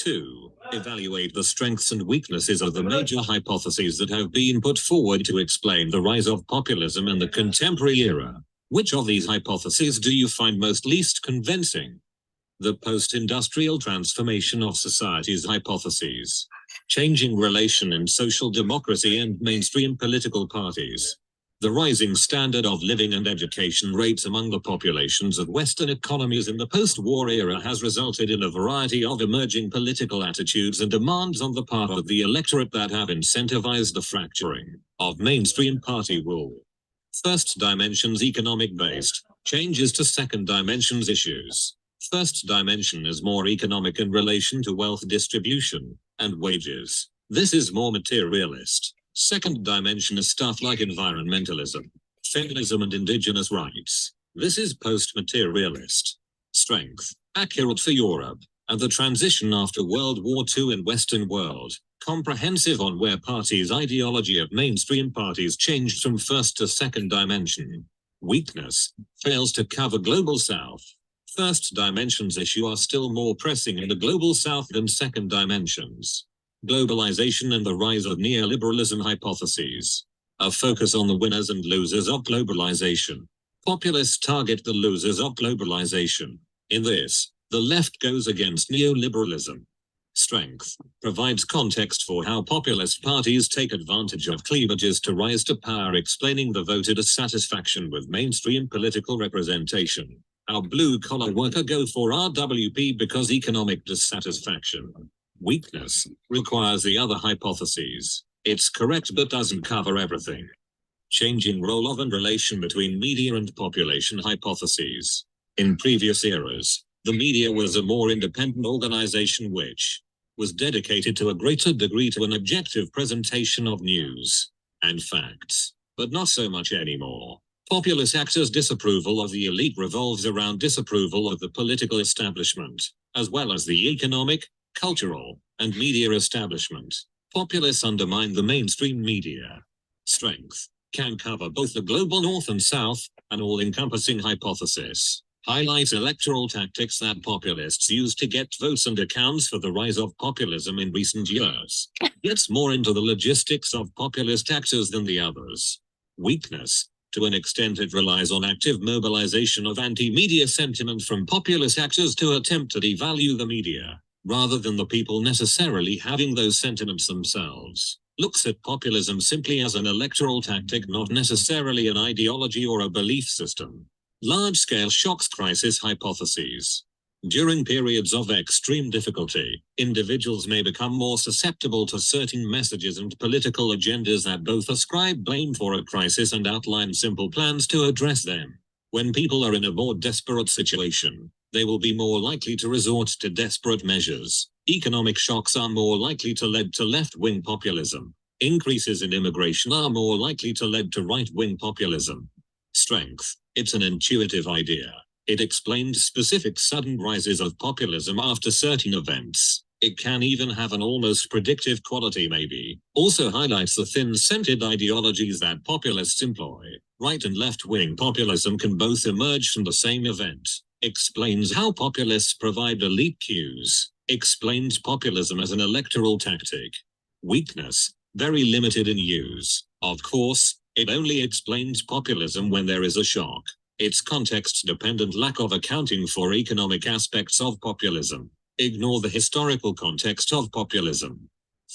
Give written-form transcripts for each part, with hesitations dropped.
2. Evaluate the strengths and weaknesses of the major hypotheses that have been put forward to explain the rise of populism in the contemporary era. Which of these hypotheses do you find least convincing? The post-industrial transformation of society's hypotheses. Changing relation in social democracy and mainstream political parties. The rising standard of living and education rates among the populations of Western economies in the post-war era has resulted in a variety of emerging political attitudes and demands on the part of the electorate that have incentivized the fracturing of mainstream party rule. First dimensions economic-based, changes to second dimensions issues. First dimension is more economic in relation to wealth distribution and wages. This is more materialist. Second dimension is stuff like environmentalism, feminism and indigenous rights. This is post-materialist. Strength, accurate for Europe, and the transition after World War II in Western world. Comprehensive on where parties' ideology of mainstream parties changed from first to second dimension. Weakness, fails to cover Global South. First dimensions issue are still more pressing in the Global South than second dimensions. Globalization and the rise of neoliberalism hypotheses. A focus on the winners and losers of globalization. Populists target the losers of globalization. In this, the left goes against neoliberalism. Strength, provides context for how populist parties take advantage of cleavages to rise to power, explaining the voter dissatisfaction with mainstream political representation. Our blue-collar worker go for RWP because economic dissatisfaction. Weakness, requires the other hypotheses. It's correct but doesn't cover everything. Changing role of and relation between media and population hypotheses. In previous eras, the media was a more independent organization which was dedicated to a greater degree to an objective presentation of news and facts, but not so much anymore. Populist actors' disapproval of the elite revolves around disapproval of the political establishment, as well as the economic, cultural, and media establishment. Populists undermine the mainstream media. Strength, can cover both the global north and south, an all-encompassing hypothesis. Highlights electoral tactics that populists use to get votes and accounts for the rise of populism in recent years. Gets more into the logistics of populist actors than the others. Weakness, to an extent it relies on active mobilization of anti-media sentiment from populist actors to attempt to devalue the media, rather than the people necessarily having those sentiments themselves. Looks at populism simply as an electoral tactic, not necessarily an ideology or a belief system. Large-scale shocks crisis hypotheses. During periods of extreme difficulty, individuals may become more susceptible to certain messages and political agendas that both ascribe blame for a crisis and outline simple plans to address them. When people are in a more desperate situation, they will be more likely to resort to desperate measures. Economic shocks are more likely to lead to left-wing populism. Increases in immigration are more likely to lead to right-wing populism. Strength, it's an intuitive idea. It explains specific sudden rises of populism after certain events. It can even have an almost predictive quality maybe. Also highlights the thin-scented ideologies that populists employ. Right and left-wing populism can both emerge from the same event. Explains how populists provide elite cues. Explains populism as an electoral tactic. Weakness, very limited in use. Of course, it only explains populism when there is a shock. Its context-dependent lack of accounting for economic aspects of populism. Ignore the historical context of populism.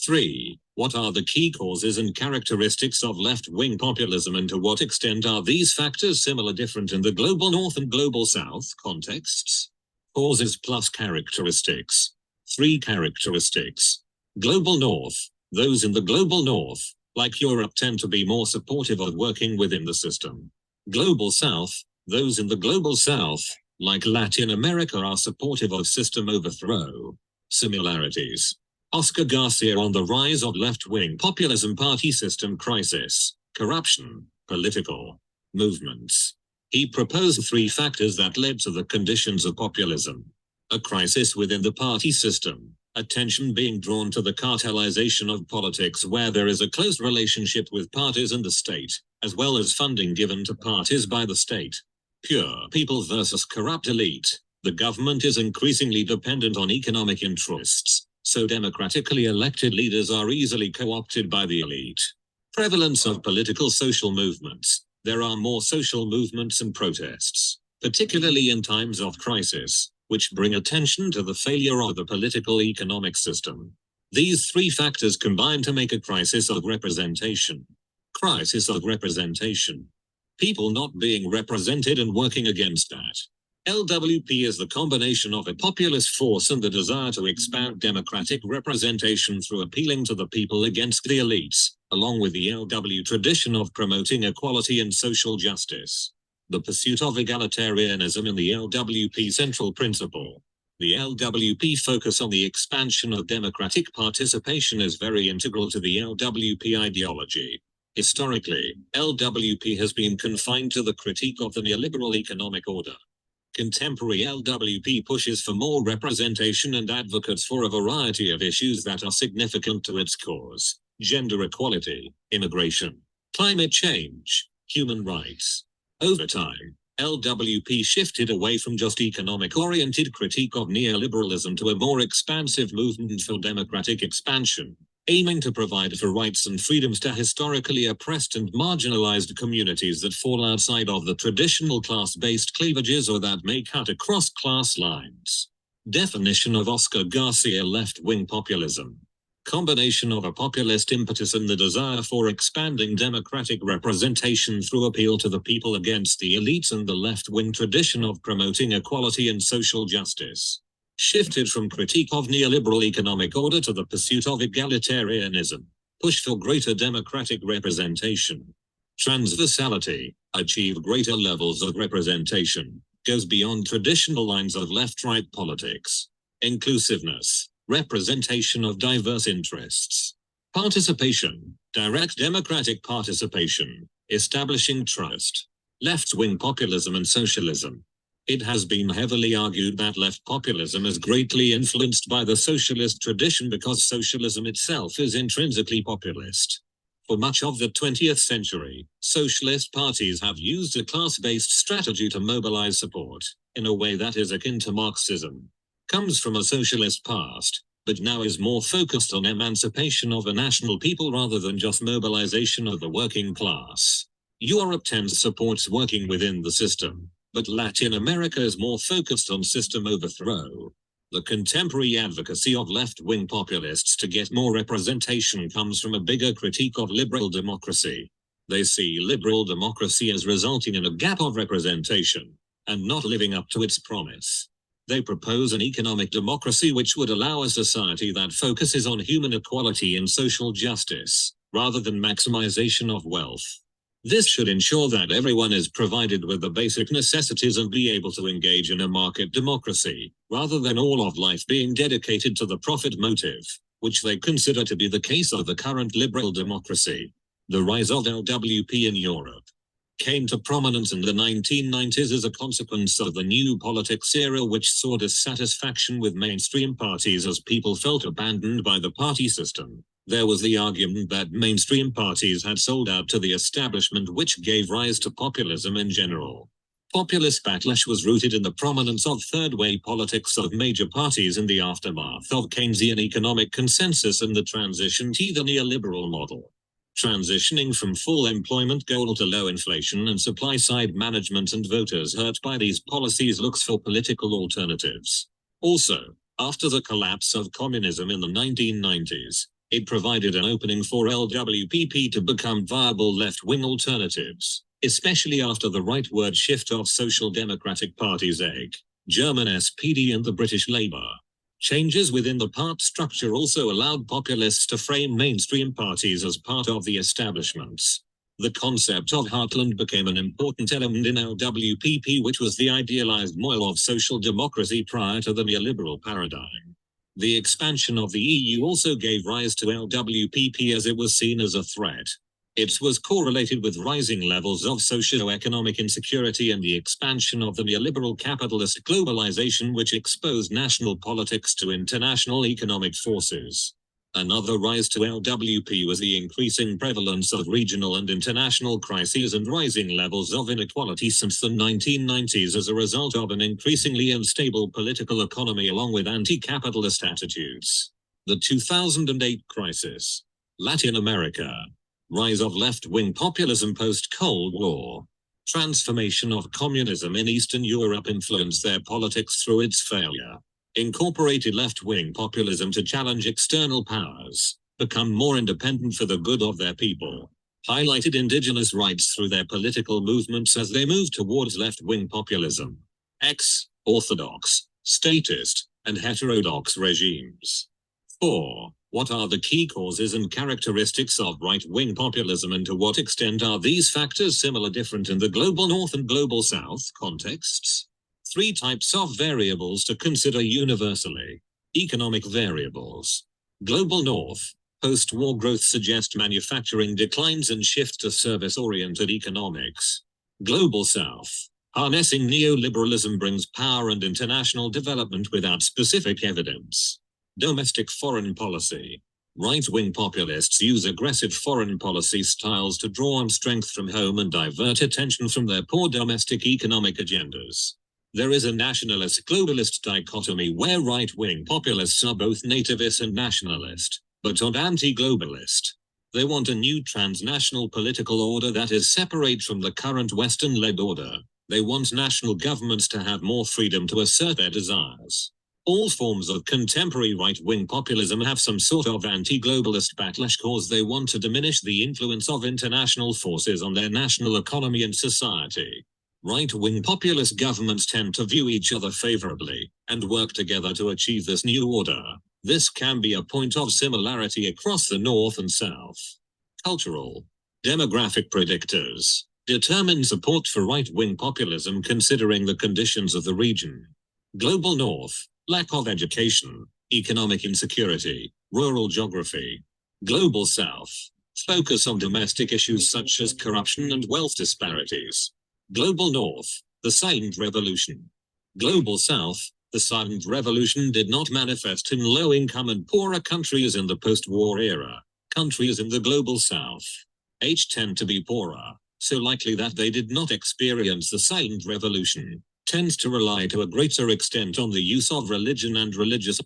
3. What are the key causes and characteristics of left-wing populism, and to what extent are these factors similar different in the global north and global south contexts? Causes plus characteristics. 3 characteristics. Global north. Those in the global north, like Europe, tend to be more supportive of working within the system. Global south. Those in the global south, like Latin America, are supportive of system overthrow. Similarities. Oscar Garcia on the rise of left-wing populism, party system crisis, corruption, political movements. He proposed 3 factors that led to the conditions of populism. A crisis within the party system, attention being drawn to the cartelization of politics where there is a close relationship with parties and the state, as well as funding given to parties by the state. Pure people versus corrupt elite. The government is increasingly dependent on economic interests. so democratically elected leaders are easily co-opted by the elite. Prevalence of political social movements. There are more social movements and protests, particularly in times of crisis, which bring attention to the failure of the political economic system. These three factors combine to make a crisis of representation. Crisis of representation. People not being represented and working against that. LWP is the combination of a populist force and the desire to expand democratic representation through appealing to the people against the elites, along with the LW tradition of promoting equality and social justice. The pursuit of egalitarianism in the LWP central principle. The LWP focus on the expansion of democratic participation is very integral to the LWP ideology. Historically, LWP has been confined to the critique of the neoliberal economic order. Contemporary LWP pushes for more representation and advocates for a variety of issues that are significant to its cause: gender equality, immigration, climate change, human rights. Over time, LWP shifted away from just economic-oriented critique of neoliberalism to a more expansive movement for democratic expansion, aiming to provide for rights and freedoms to historically oppressed and marginalized communities that fall outside of the traditional class-based cleavages or that may cut across class lines. Definition of Oscar Garcia: left-wing populism. Combination of a populist impetus and the desire for expanding democratic representation through appeal to the people against the elites and the left-wing tradition of promoting equality and social justice. Shifted from critique of neoliberal economic order to the pursuit of egalitarianism, push for greater democratic representation. Transversality, achieve greater levels of representation, goes beyond traditional lines of left-right politics. Inclusiveness, representation of diverse interests. Participation, direct democratic participation, establishing trust. Left-wing populism and socialism. It has been heavily argued that left populism is greatly influenced by the socialist tradition because socialism itself is intrinsically populist. For much of the 20th century, socialist parties have used a class-based strategy to mobilize support, in a way that is akin to Marxism. Comes from a socialist past, but now is more focused on emancipation of the national people rather than just mobilization of the working class. Europe supports working within the system, but Latin America is more focused on system overthrow. The contemporary advocacy of left-wing populists to get more representation comes from a bigger critique of liberal democracy. They see liberal democracy as resulting in a gap of representation, and not living up to its promise. They propose an economic democracy which would allow a society that focuses on human equality and social justice, rather than maximization of wealth. This should ensure that everyone is provided with the basic necessities and be able to engage in a market democracy, rather than all of life being dedicated to the profit motive, which they consider to be the case of the current liberal democracy. The rise of LWP in Europe came to prominence in the 1990s as a consequence of the new politics era, which saw dissatisfaction with mainstream parties as people felt abandoned by the party system. There was the argument that mainstream parties had sold out to the establishment, which gave rise to populism in general. Populist backlash was rooted in the prominence of third-way politics of major parties in the aftermath of Keynesian economic consensus and the transition to the neoliberal model. Transitioning from full employment goal to low inflation and supply-side management, and voters hurt by these policies looks for political alternatives. Also, after the collapse of communism in the 1990s, it provided an opening for LWPP to become viable left-wing alternatives, especially after the rightward shift of Social Democratic Parties EG, German SPD and the British Labour. Changes within the part structure also allowed populists to frame mainstream parties as part of the establishments. The concept of heartland became an important element in LWPP, which was the idealized model of social democracy prior to the neoliberal paradigm. The expansion of the EU also gave rise to LWPP as it was seen as a threat. It was correlated with rising levels of socio-economic insecurity and the expansion of the neoliberal capitalist globalization, which exposed national politics to international economic forces. Another rise to LWP was the increasing prevalence of regional and international crises and rising levels of inequality since the 1990s as a result of an increasingly unstable political economy along with anti-capitalist attitudes. The 2008 crisis. Latin America. Rise of left-wing populism post-Cold War. Transformation of communism in Eastern Europe influenced their politics through its failure. Incorporated left-wing populism to challenge external powers, become more independent for the good of their people. Highlighted indigenous rights through their political movements as they moved towards left-wing populism. Orthodox, statist, and heterodox regimes. 4. What are the key causes and characteristics of right-wing populism, and to what extent are these factors similar different in the global north and global south contexts? 3 types of variables to consider universally. Economic variables. Global north. Post-war growth suggests manufacturing declines and shift to service-oriented economics. Global south. Harnessing neoliberalism brings power and international development without specific evidence. Domestic foreign policy. Right-wing populists use aggressive foreign policy styles to draw on strength from home and divert attention from their poor domestic economic agendas. There is a nationalist-globalist dichotomy where right-wing populists are both nativist and nationalist, but not anti-globalist. They want a new transnational political order that is separate from the current Western-led order. They want national governments to have more freedom to assert their desires. All forms of contemporary right-wing populism have some sort of anti-globalist backlash cause they want to diminish the influence of international forces on their national economy and society. Right-wing populist governments tend to view each other favorably and work together to achieve this new order. This can be a point of similarity across the North and South. Cultural. Demographic predictors determine support for right-wing populism considering the conditions of the region. Global North. Lack of education, economic insecurity, rural geography. Global South. Focus on domestic issues such as corruption and wealth disparities. Global North. The Silent Revolution. Global South. The Silent Revolution did not manifest in low-income and poorer countries in the post-war era. Countries in the Global South tend to be poorer, so likely that they did not experience the Silent Revolution. Tends to rely to a greater extent on the use of religion and religious